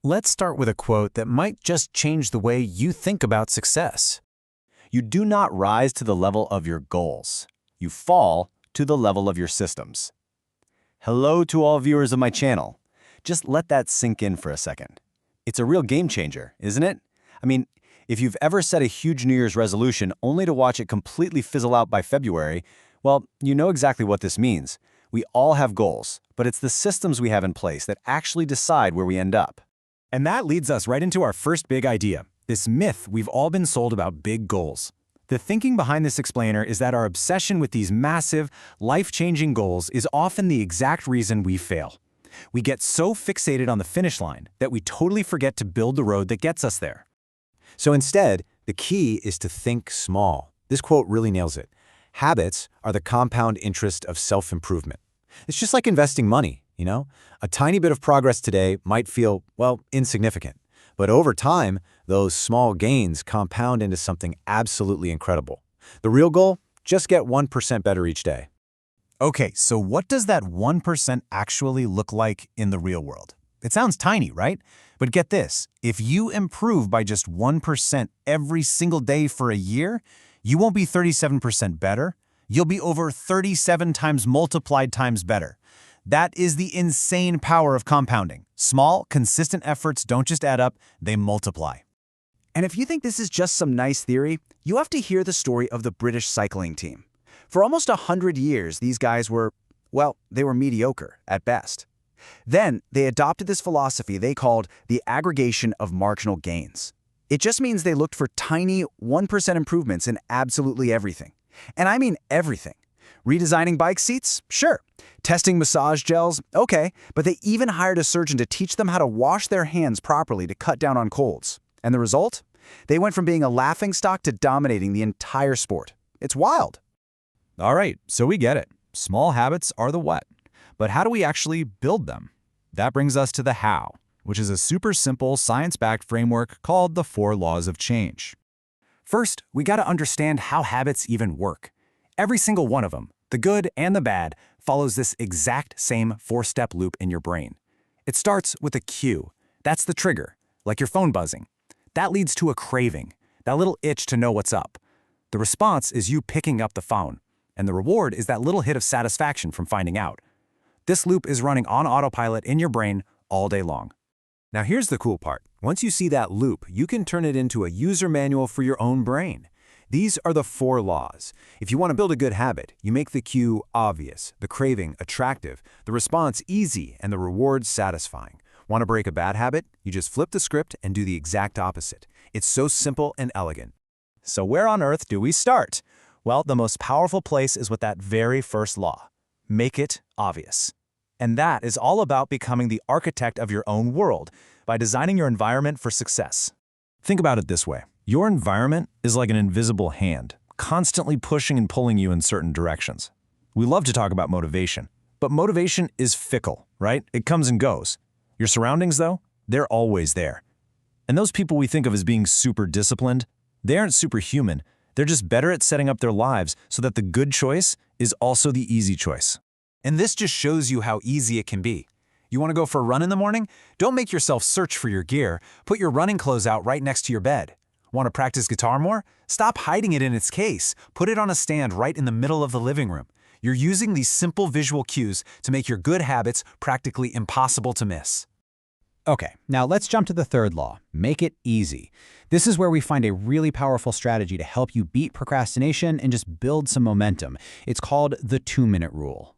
Let's start with a quote that might just change the way you think about success. You do not rise to the level of your goals. You fall to the level of your systems. Hello to all viewers of my channel. Just let that sink in for a second. It's a real game changer, isn't it? I mean, if you've ever set a huge New Year's resolution only to watch it completely fizzle out by February, well, you know exactly what this means. We all have goals, but it's the systems we have in place that actually decide where we end up. And that leads us right into our first big idea, this myth we've all been sold about big goals. The thinking behind this explainer is that our obsession with these massive, life-changing goals is often the exact reason we fail. We get so fixated on the finish line that we totally forget to build the road that gets us there. So instead, the key is to think small. This quote really nails it. Habits are the compound interest of self-improvement. It's just like investing money, you know? A tiny bit of progress today might feel, well, insignificant. But over time, those small gains compound into something absolutely incredible. The real goal? Just get 1% better each day. Okay, so what does that 1% actually look like in the real world? It sounds tiny, right? But get this, if you improve by just 1% every single day for a year, you won't be 37% better. You'll be over 37 times multiplied times better. That is the insane power of compounding. Small, consistent efforts don't just add up, they multiply. And if you think this is just some nice theory, you have to hear the story of the British cycling team. For almost 100 years, these guys were, well, they were mediocre at best. Then they adopted this philosophy they called the aggregation of marginal gains. It just means they looked for tiny 1% improvements in absolutely everything. And I mean everything. Redesigning bike seats? Sure. Testing massage gels? Okay. But they even hired a surgeon to teach them how to wash their hands properly to cut down on colds. And the result? They went from being a laughingstock to dominating the entire sport. It's wild. All right, so we get it. Small habits are the what. But how do we actually build them? That brings us to the how, which is a super simple science-backed framework called the 4 laws of change. First, we got to understand how habits even work. Every single one of them, the good and the bad, follows this exact same 4-step loop in your brain. It starts with a cue. That's the trigger, like your phone buzzing. That leads to a craving, that little itch to know what's up. The response is you picking up the phone, and the reward is that little hit of satisfaction from finding out. This loop is running on autopilot in your brain all day long. Now here's the cool part. Once you see that loop, you can turn it into a user manual for your own brain. These are the 4 laws. If you want to build a good habit, you make the cue obvious, the craving attractive, the response easy, and the reward satisfying. Want to break a bad habit? You just flip the script and do the exact opposite. It's so simple and elegant. So where on earth do we start? Well, the most powerful place is with that very first law. Make it obvious. And that is all about becoming the architect of your own world by designing your environment for success. Think about it this way. Your environment is like an invisible hand, constantly pushing and pulling you in certain directions. We love to talk about motivation, but motivation is fickle, right? It comes and goes. Your surroundings, though, they're always there. And those people we think of as being super disciplined, they aren't superhuman. They're just better at setting up their lives so that the good choice is also the easy choice. And this just shows you how easy it can be. You want to go for a run in the morning? Don't make yourself search for your gear. Put your running clothes out right next to your bed. Want to practice guitar more? Stop hiding it in its case. Put it on a stand right in the middle of the living room. You're using these simple visual cues to make your good habits practically impossible to miss. Okay, now let's jump to the 3rd law, make it easy. This is where we find a really powerful strategy to help you beat procrastination and just build some momentum. It's called the 2-minute rule.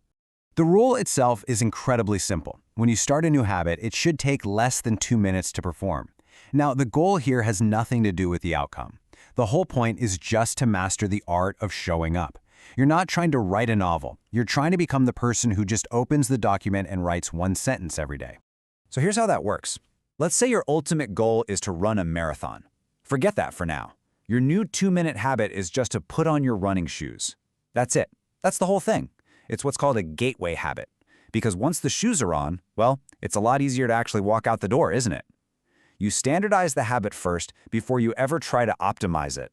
The rule itself is incredibly simple. When you start a new habit, it should take less than 2 minutes to perform. Now, the goal here has nothing to do with the outcome. The whole point is just to master the art of showing up. You're not trying to write a novel. You're trying to become the person who just opens the document and writes 1 sentence every day. So here's how that works. Let's say your ultimate goal is to run a marathon. Forget that for now. Your new 2-minute habit is just to put on your running shoes. That's it. That's the whole thing. It's what's called a gateway habit. Because once the shoes are on, well, it's a lot easier to actually walk out the door, isn't it? You standardize the habit first before you ever try to optimize it.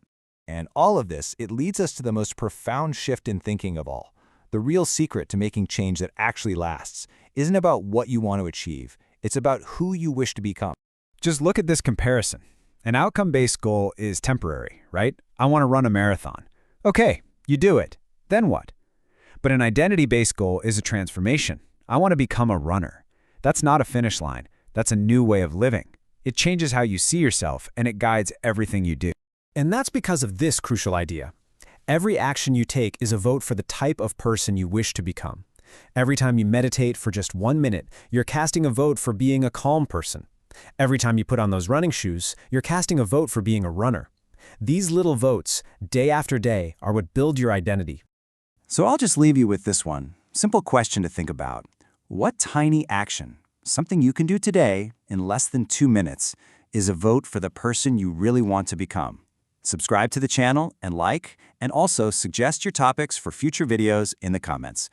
And all of this, it leads us to the most profound shift in thinking of all. The real secret to making change that actually lasts isn't about what you want to achieve. It's about who you wish to become. Just look at this comparison. An outcome-based goal is temporary, right? I want to run a marathon. Okay, you do it. Then what? But an identity-based goal is a transformation. I want to become a runner. That's not a finish line. That's a new way of living. It changes how you see yourself, and it guides everything you do. And that's because of this crucial idea. Every action you take is a vote for the type of person you wish to become. Every time you meditate for just 1 minute, you're casting a vote for being a calm person. Every time you put on those running shoes, you're casting a vote for being a runner. These little votes, day after day, are what build your identity. So I'll just leave you with this one. Simple question to think about. What tiny action, something you can do today in less than 2 minutes, is a vote for the person you really want to become? Subscribe to the channel and like, and also suggest your topics for future videos in the comments.